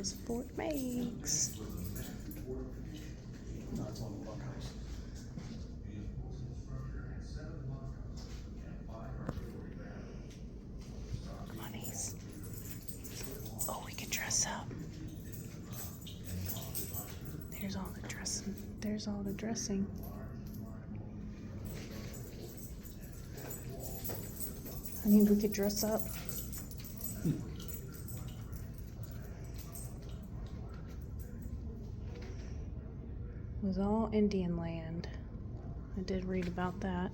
is Fort Meigs. No, it's on the bunkhouse. Bunnies. Oh, we could dress up. There's all the dressing. There's all the dressing. I mean, we could dress up. It was all Indian land. I did read about that.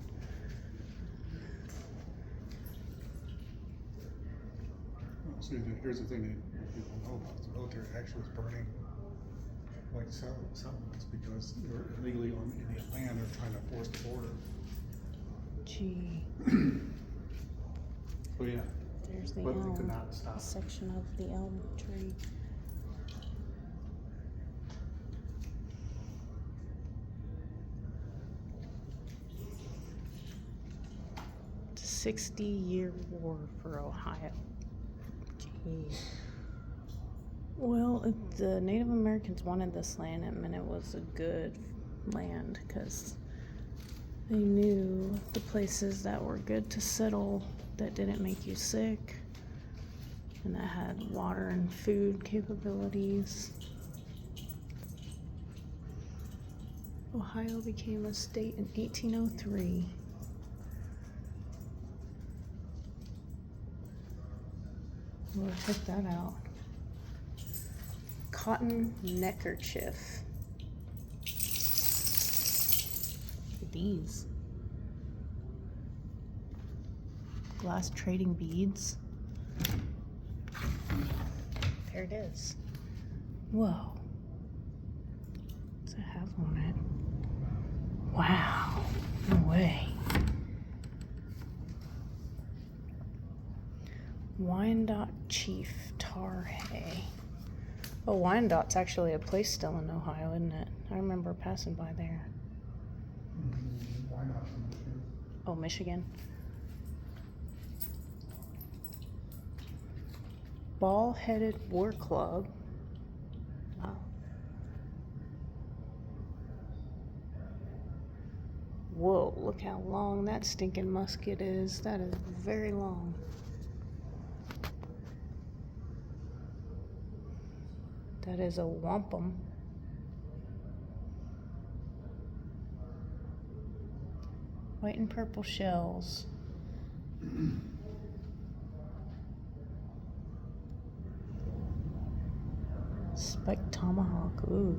Well, so here's the thing that people know about: the military actually was burning like settlements because they were illegally on Indian land. They're trying to force the border. Gee. So yeah, There's the but they could elm. not stop. A section of the elm tree. It's a 60-year war for Ohio. Gee. Well, if the Native Americans wanted this land, it meant it was a good land because they knew the places that were good to settle that didn't make you sick and that had water and food capabilities. Ohio became a state in 1803. We'll check that out. Cotton neckerchief. Look at these. Glass trading beads. There it is. Whoa. What's it have on it? Wow. No way. Wyandotte Chief Tar Hay. Oh, Wyandottes actually a place still in Ohio, isn't it? I remember passing by there. Why not from Michigan? Oh, Michigan. Ball-headed war club. Wow. Whoa, look how long that stinking musket is. That is very long. That is a wampum. White and purple shells. Spiked tomahawk. Ooh.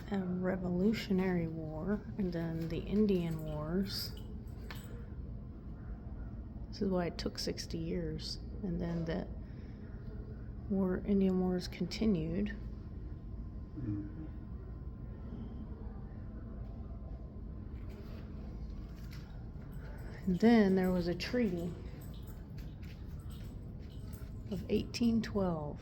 The Revolutionary War and then the Indian Wars. This is why it took 60 years. And then the Indian Wars continued. And then there was a treaty of 1812.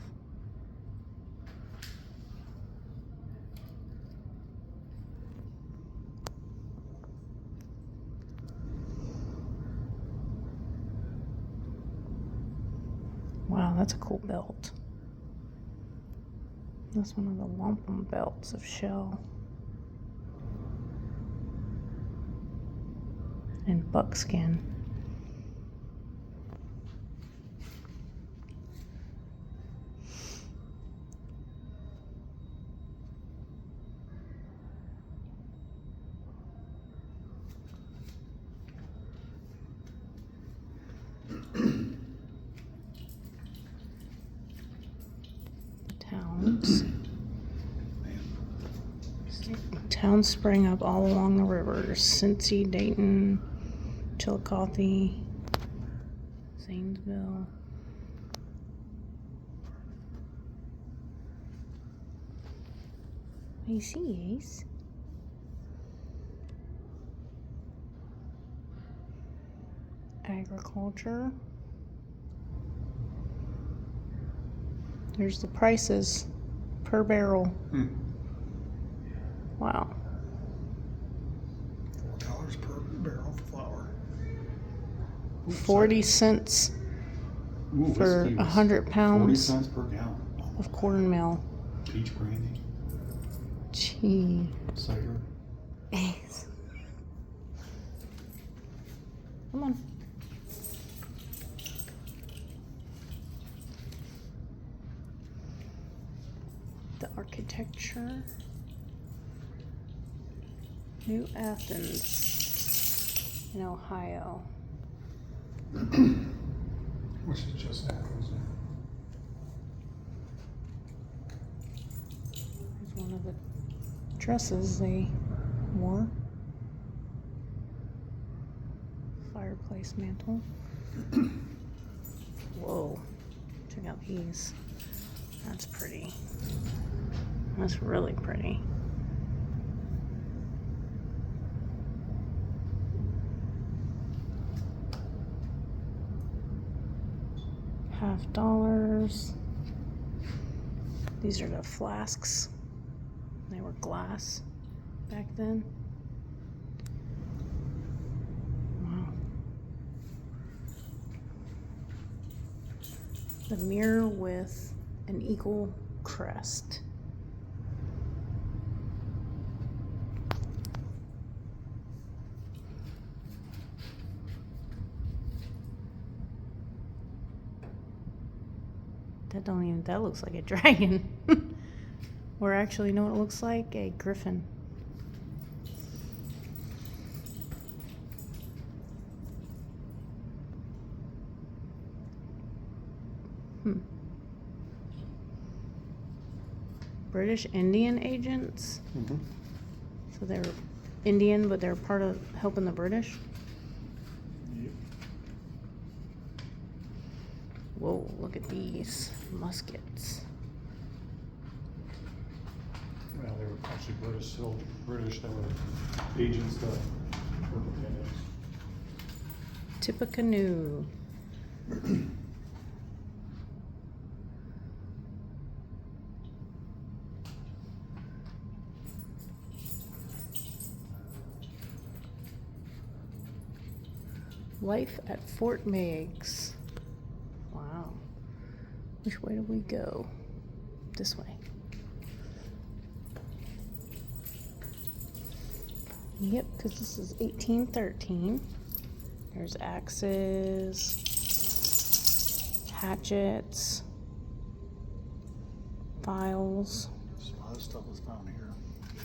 Wow, that's a cool belt. That's one of the wampum belts of shell. And buckskin. Towns. Towns sprang up all along the rivers. Cincy, Dayton, Chillicothe, Zanesville. I see, Ace. Agriculture. There's the prices per barrel. Hmm. Wow. $4 per barrel for flour. Ooh, 40 sorry. cents Ooh, for whiskey was 100 40 pounds cents per gallon. Oh my of God. cornmeal. Peach brandy, Gee. cider. Come on. The architecture. New Athens in Ohio. Which is just Athens. Here's one of the dresses they wore. Fireplace mantle. Whoa. Check out these. That's pretty. That's really pretty. $50. These are the flasks. They were glass back then. Wow. The mirror with an eagle crest. That looks like a dragon. Or actually, you know what it looks like? A griffin. British Indian agents. Mm-hmm. So they were Indian, but they're part of helping the British. Yep. Whoa, look at these muskets. Well, they were actually British that were agents that were independent. Tippecanoe. Life at Fort Meigs. Wow. Which way do we go? This way. Yep, because this is 1813. There's axes, hatchets, files. So a lot of stuff was found here.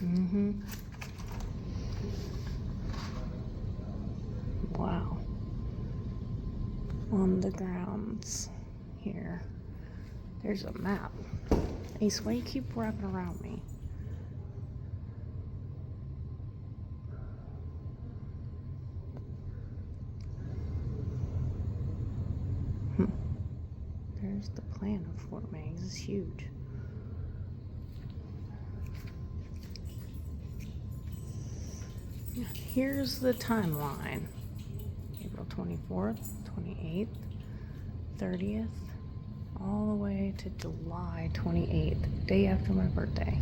Mm-hmm. Wow. On the grounds here. There's a map. Ace, why do you keep wrapping around me? There's the plan of Fort Meigs. It's huge. Here's the timeline. April 24th, 28th, 30th, all the way to July 28th, day after my birthday.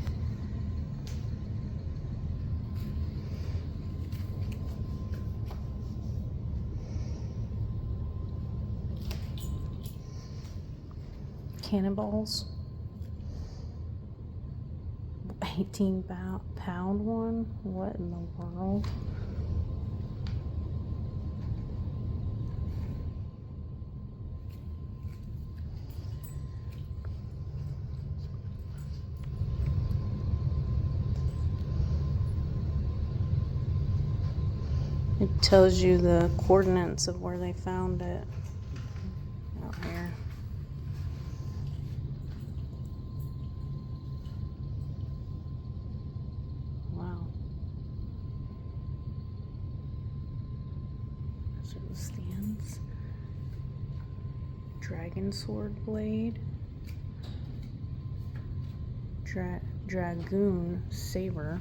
Cannonballs. 18-pound one? What in the world? It tells you the coordinates of where they found it. Out here. Wow. Those are the stands. Dragon sword blade. Dragoon saber.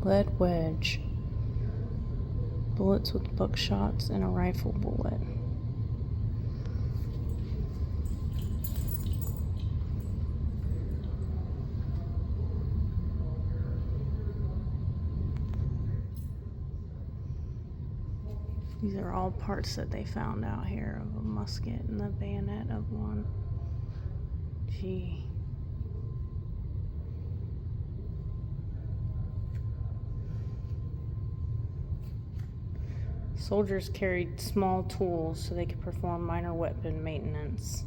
Lead wedge. Bullets with buckshots and a rifle bullet. These are all parts that they found out here of a musket and the bayonet of one. Gee. Soldiers carried small tools so they could perform minor weapon maintenance.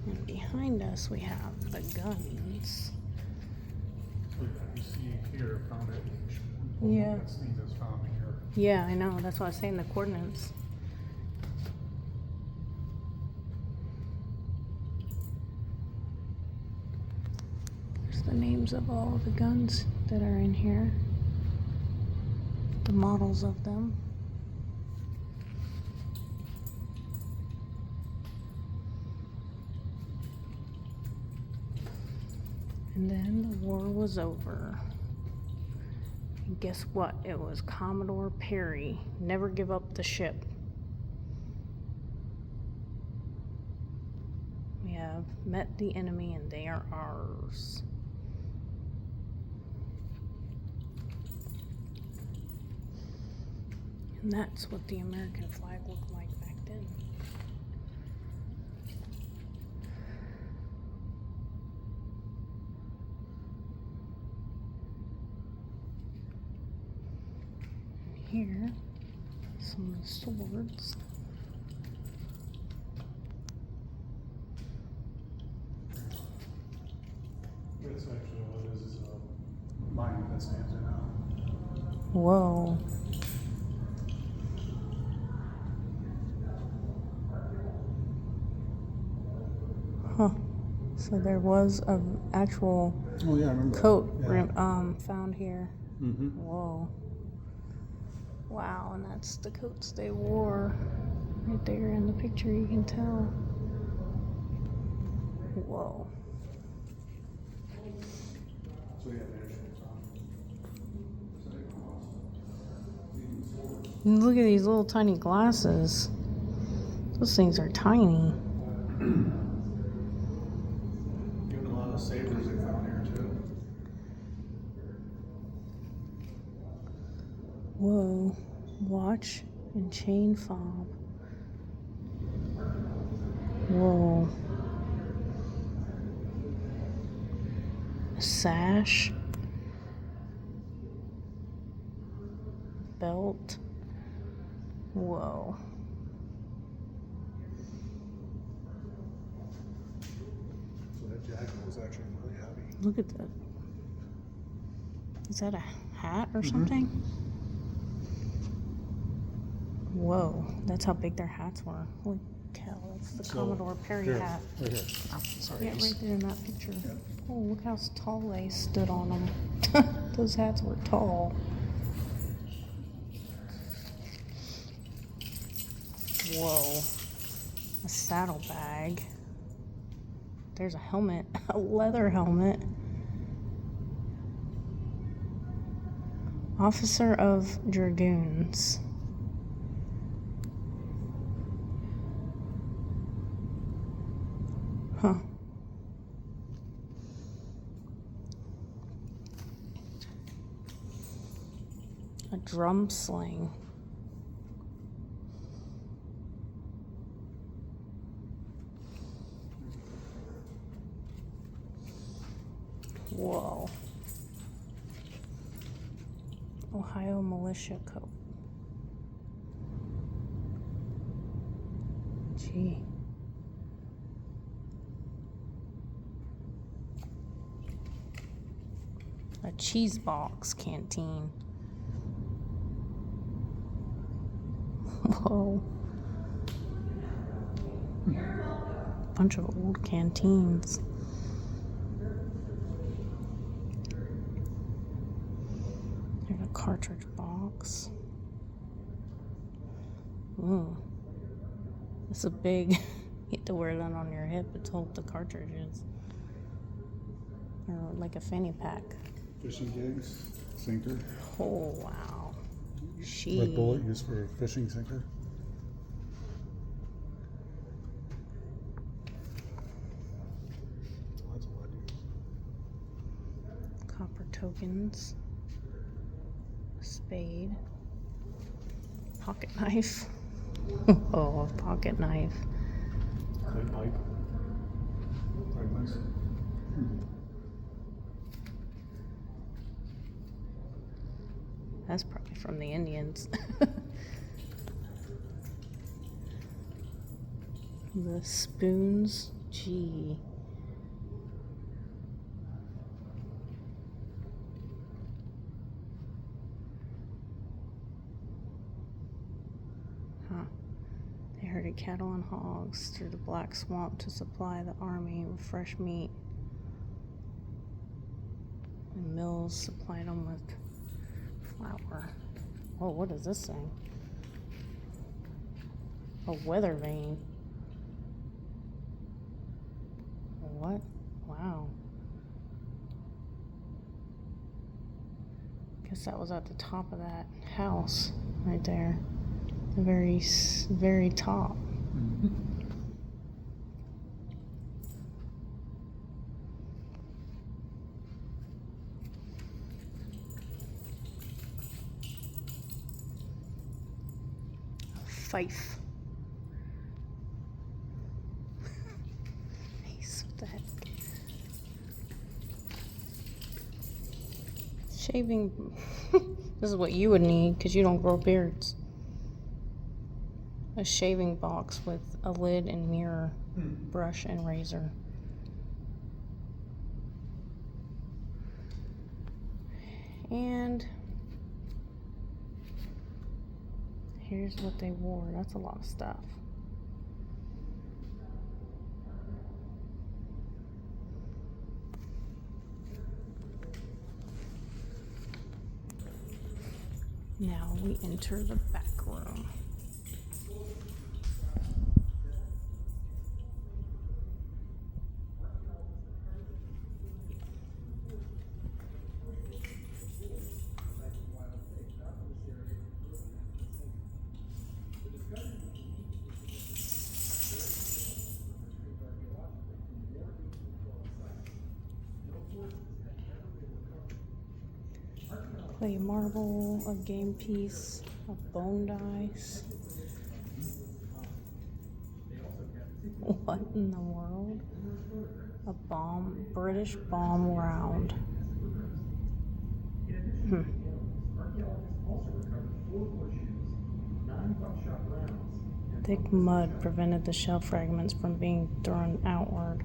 And behind us we have the guns. You see here, found it. Yeah. That's found here. Yeah, I know. That's why I was saying the coordinates. There's the names of all the guns that are in here. The models of them. And then the war was over. And guess what? It was Commodore Perry. Never give up the ship. We have met the enemy and they are ours. And that's what the American flag looked like back then. Here, some of the swords. That's actually what it is a monument that stands there now. Whoa. Huh. So there was an actual Oh yeah, I remember. coat Yeah. found here. Mm-hmm. Whoa. Wow, and that's the coats they wore. Right there in the picture, you can tell. Whoa. So yeah, And look at these little tiny glasses. Those things are tiny. even a lot of sabers they found here too. Whoa. Watch and chain fob. Whoa. A sash. Belt. Whoa. So that jacket was actually really heavy. Look at that. Is that a hat or something? Whoa. That's how big their hats were. Holy cow. That's the Commodore Perry here, hat. Right here. Oh, sorry. Yeah, right there in that picture. Yeah. Oh, look how tall they stood on them. Those hats were tall. Whoa. A saddlebag. There's a helmet. A leather helmet. Officer of Dragoons. Huh. A drum sling. Whoa. Ohio militia coat. Gee. A cheese box canteen. Whoa. Bunch of old canteens. cartridge box. Ooh. It's a big, you have to wear that on your hip to hold the cartridges. Or like a fanny pack. Fishing gigs, sinker. Oh, wow. Red bullet used for a fishing sinker. That's what I do. Copper tokens. Spade. Pocket knife. Oh, a pocket knife. Clay pipe. Quite nice. That's probably from the Indians. The spoons. Gee. Huh. They herded cattle and hogs through the Black Swamp to supply the army with fresh meat. And mills supplied them with flour. Oh, what is this thing? A weather vane. What? Wow. Guess that was at the top of that house right there. The very top. Mm-hmm. Fife. Nice. What the heck? Shaving. This is what you would need because you don't grow beards. A shaving box with a lid and mirror, brush and razor. And here's what they wore. That's a lot of stuff. Now we enter the back room. Clay marble, a game piece, a bone dice. What in the world? A British bomb round. Thick mud prevented the shell fragments from being thrown outward.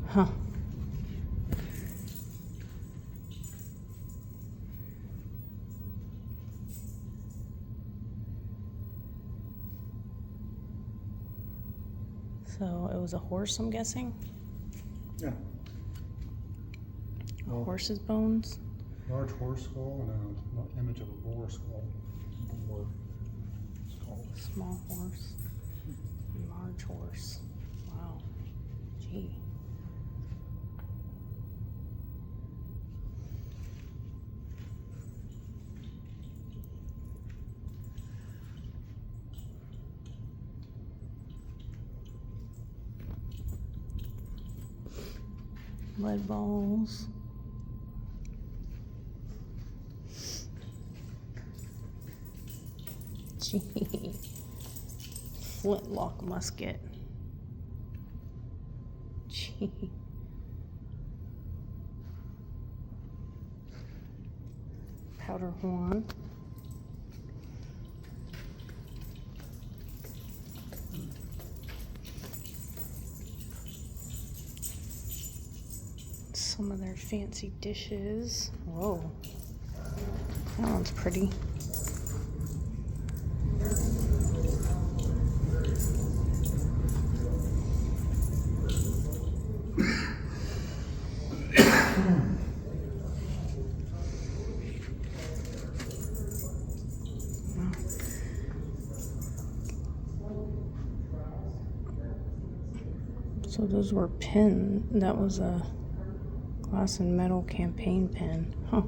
Huh. So it was a horse, I'm guessing? Yeah. A horse's bones? Large horse skull and an image of a boar skull. Boar skull. Small horse. Large horse. Wow. Gee. Lead balls. Gee. Flintlock musket. Gee. Powder horn. Some of their fancy dishes. Whoa. That one's pretty. So those were pin. That was a glass and metal campaign pin. Huh.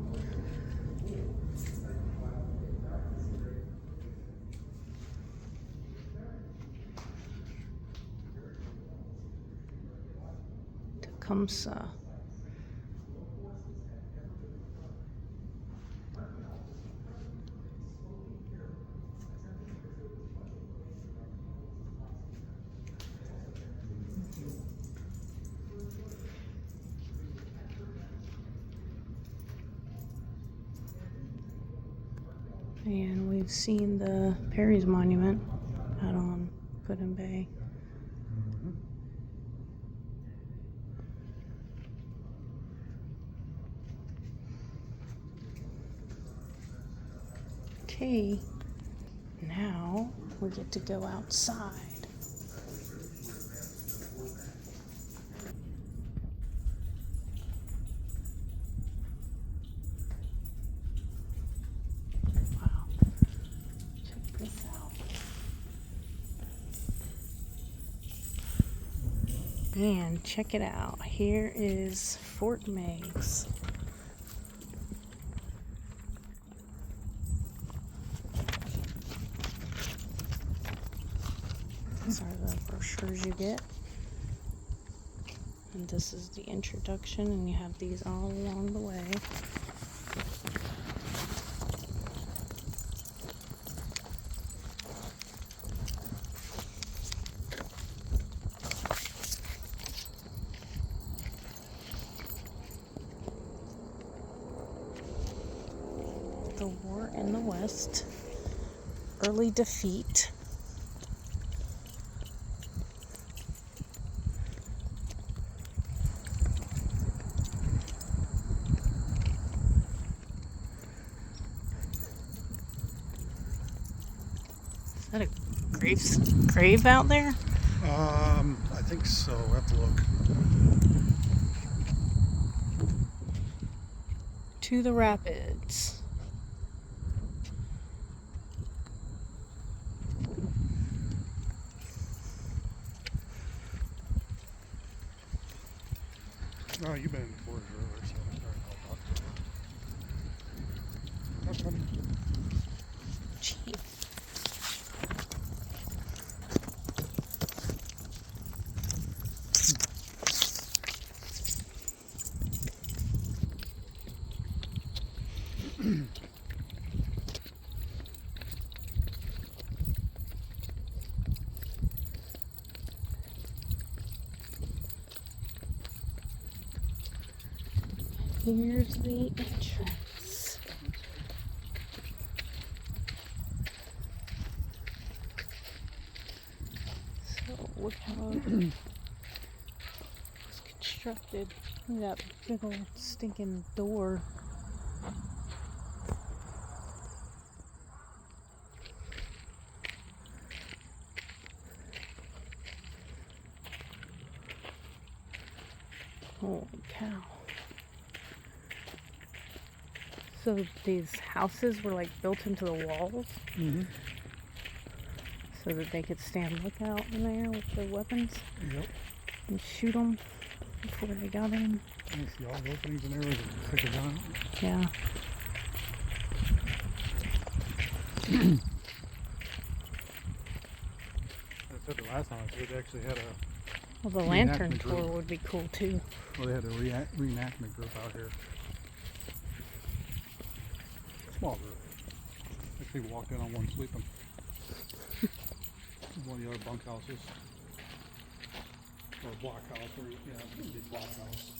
Tecumseh. And we've seen the Perry's Monument out on Put-in Bay. Okay, now we get to go outside. Wow, check this out. And check it out. Here is Fort Meigs. These are the brochures you get. And this is the introduction, and you have these all along the way. The War in the West, early defeat. Is that a grave out there? I think so. I have to look. To the Rapids. Oh, you've been in the forest earlier, so I'm sorry to help out. Not funny. Gee. Here's the entrance. So look how it's constructed. Look at that big old stinking door. Holy cow. So these houses were like built into the walls so that they could stand lookout in there with their weapons and shoot them before they got in. You see all the openings in there with a stick of gun. Yeah. I said the last time I said they actually had a Well, the lantern reenactment tour group. would be cool too. Well, they had a reenactment group out here. Small group. Actually walked in on one sleeping. One of the other bunkhouses. Or blockhouse, or yeah, it'd be blockhouse.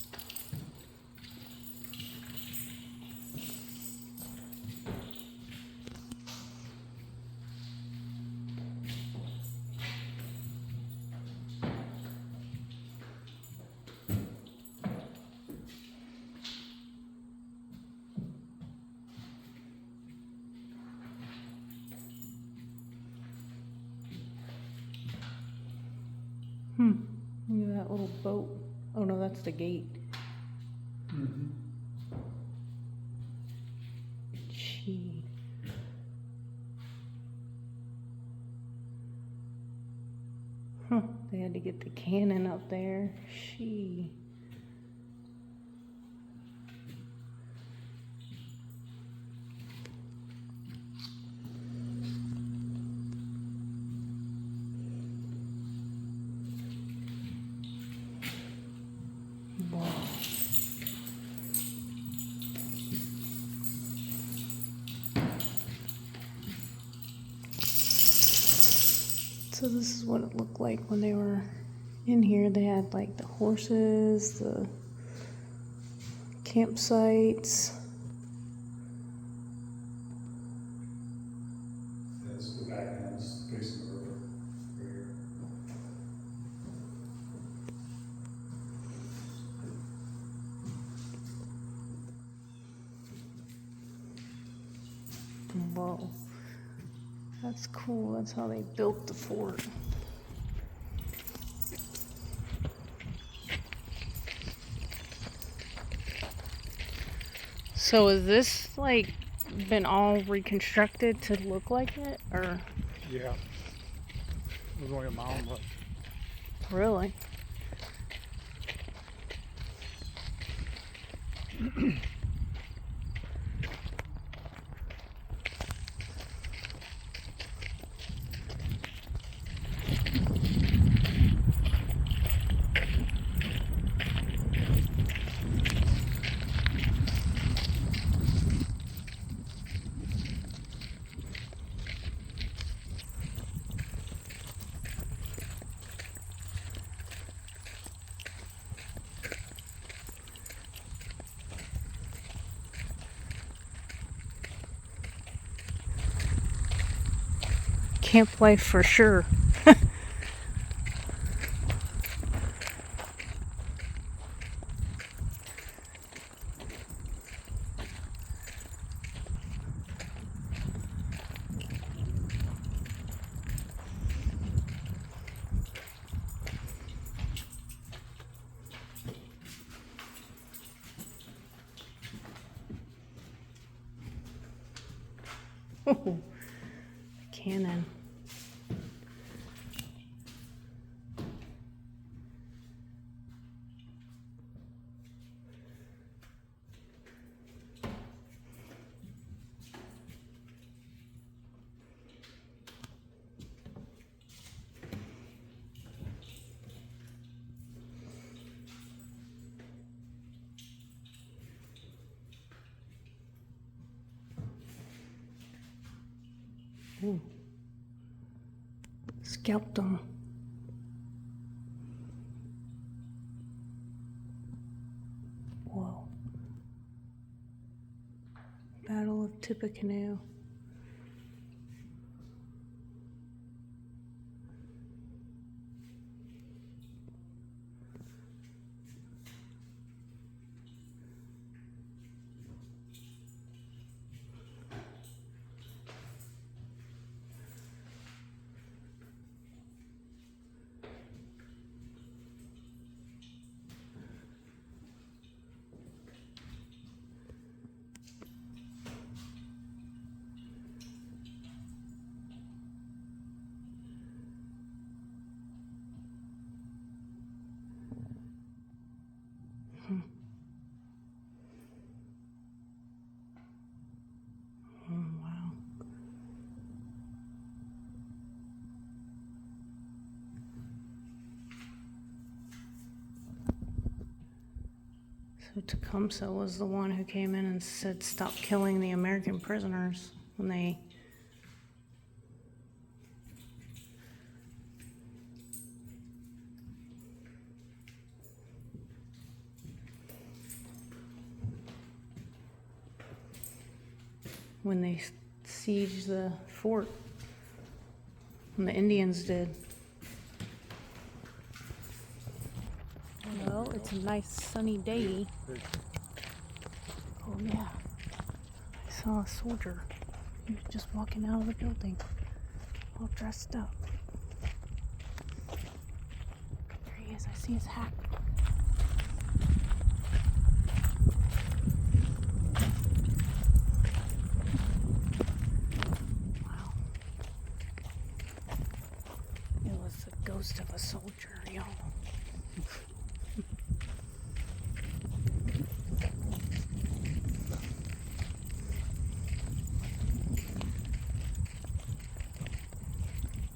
Look at that little boat. Oh no, that's the gate. Gee. Huh, they had to get the cannon up there. She. Wow. So this is what it looked like when they were in here. They had like the horses, the campsites. That's the back end is facing the river right here. Whoa. That's cool. That's how they built the fort. So is this like been all reconstructed to look like it, or? Yeah. It was only a mound, but Really? Camp life for sure. Oh, cannon. Ooh. Scalped them. Whoa. Battle of Tippecanoe. Wow. So Tecumseh was the one who came in and said, "Stop killing the American prisoners," when they sieged the fort, when the Indians did. Well, it's a nice sunny day. Oh yeah, I saw a soldier. He was just walking out of the building, all dressed up. There he is, I see his hat. ghost of a soldier, y'all.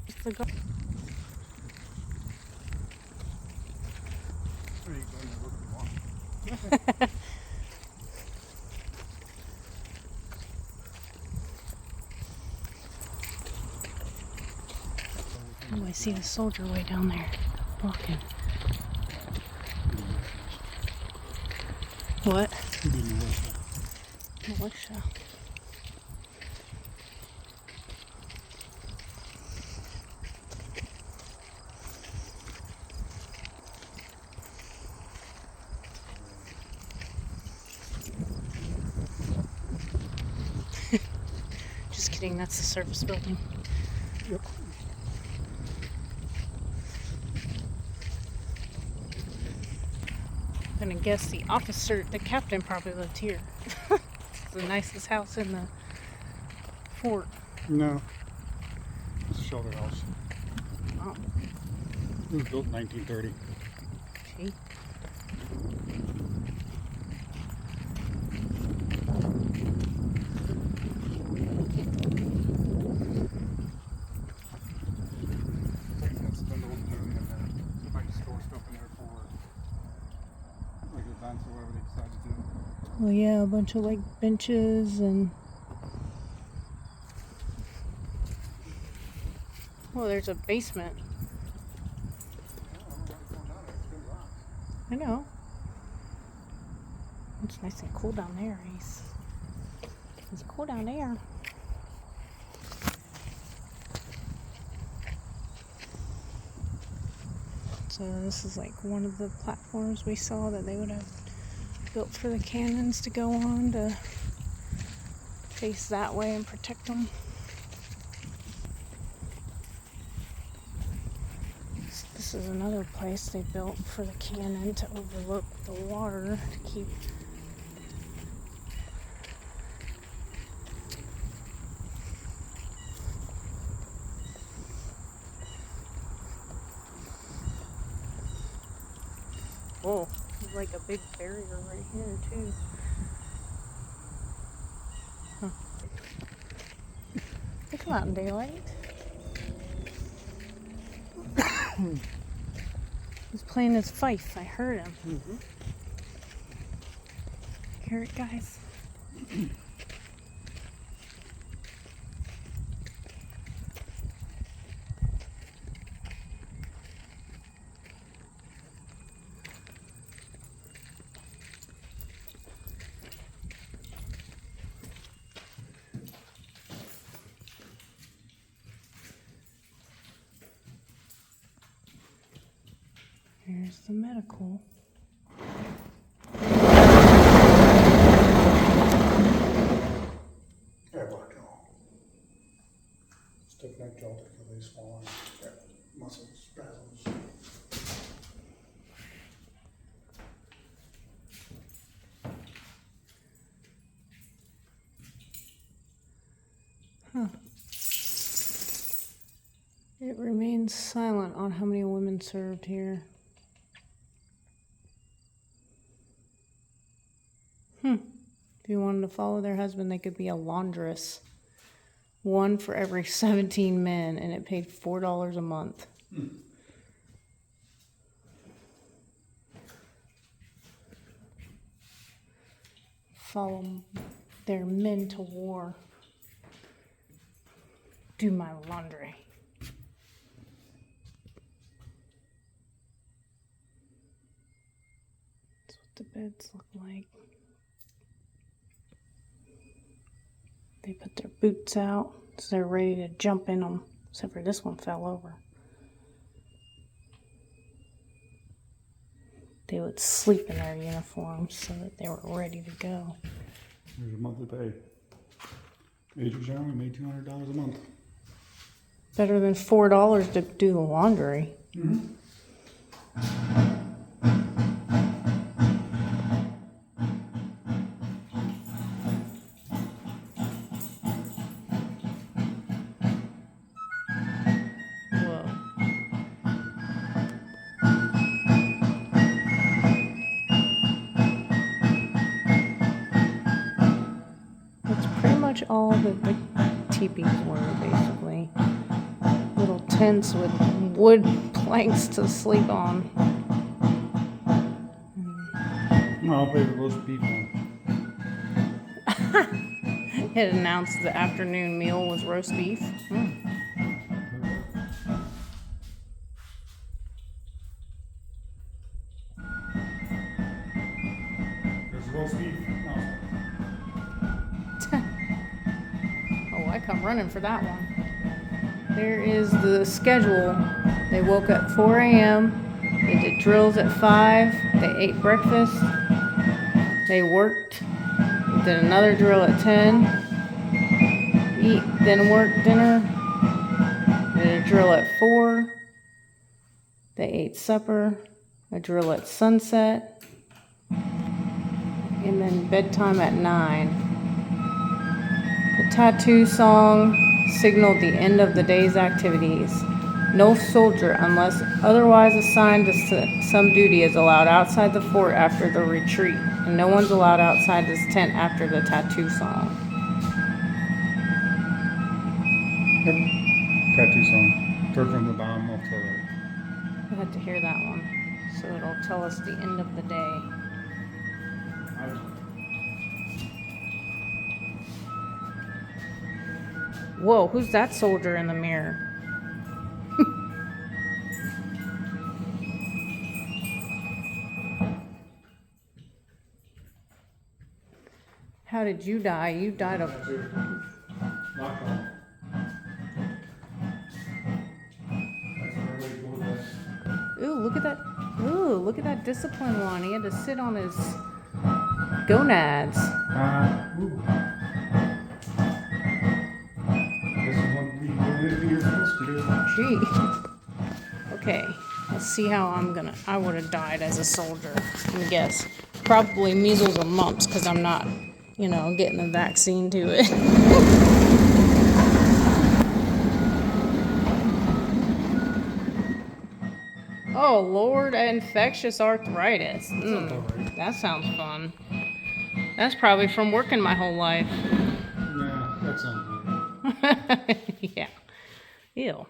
It's the ghost. There you go, you look at the wall. Oh, I see the soldier way down there walking. What? Militia. Just kidding, that's the service building. Yep. I'm gonna guess the captain probably lived here. It's the nicest house in the fort. No. It's a shelter house. Oh, It was built in 1930. gee. That's been the old building in there. They might store stuff in there for like events or whatever they decide to do. Well, yeah, a bunch of like benches and. Well, there's a basement. I know. It's nice and cool down there, Ace. It's cool down there. So this is like one of the platforms we saw that they would have built for the cannons to go on to face that way and protect them. This is another place they built for the cannon to overlook the water to keep. Whoa, there's like a big barrier right here too. Huh. They come out in daylight. He's playing his fife. I heard him. Mm-hmm. Hear it, guys? Here's the medical. Yeah, black jaw. Stiff neck jaw typically swollen. Yeah, muscle spasms. Huh. It remains silent on how many women served here. If you wanted to follow their husband, they could be a laundress. One for every 17 men, and it paid $4 a month. Follow their men to war. Do my laundry. That's what the beds look like. They put their boots out, so they're ready to jump in them, except for this one fell over. They would sleep in their uniforms so that they were ready to go. Here's your monthly pay. Major General made $200 a month. Better than $4 to do the laundry. Mm-hmm. Whoa. all the teepees were, basically. Little tents with wood planks to sleep on. I'll play the roast beef one. It announced the afternoon meal was roast beef. There's roast beef. Oh, I come running for that one. There is the schedule. They woke up 4 a.m. They did drills at 5. They ate breakfast. They worked. Did another drill at 10. Eat, then work dinner. Did a drill at 4. They ate supper. A drill at sunset. And then bedtime at 9. The tattoo song signaled the end of the day's activities. No soldier, unless otherwise assigned to some duty, is allowed outside the fort after the retreat, and no one's allowed outside his tent after the tattoo song. Yep. Tattoo song. Third from the bottom off to the right. I had to hear that one, so it'll tell us the end of the day. Whoa, who's that soldier in the mirror? How did you die? You died of... Ooh, look at that. Ooh, look at that discipline one. He had to sit on his gonads. Gee. Okay, let's see how I would have died as a soldier. Let me guess. Probably measles or mumps, because I'm not, getting the vaccine to it. Oh, Lord, infectious arthritis. That sounds fun. That's probably from working my whole life. Yeah, that sounds good. Yeah. Ew.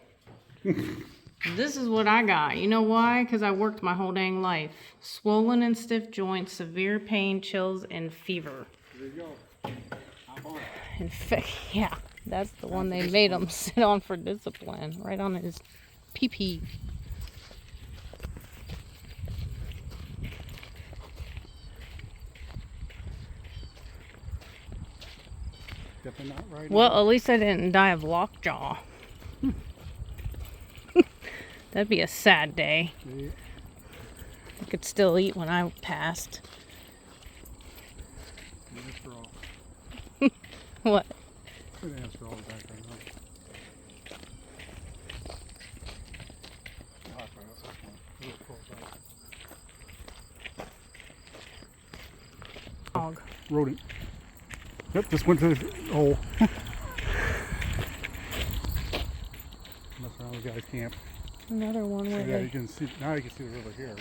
This is what I got. You know why? Because I worked my whole dang life. Swollen and stiff joints, severe pain, chills, and fever. There you go. Hop on it. Yeah, that's the one they made him sit on for discipline. Right on his pee-pee. Definitely not right. Well, at least I didn't die of lockjaw. That'd be a sad day. Yeah. I could still eat when I passed. What? Good answer all the background noise. Dog. Rodent. Yep, just went to the hole. Mess around with the guy's camp. Another one where Yeah, they... you can see, now you can see the river here.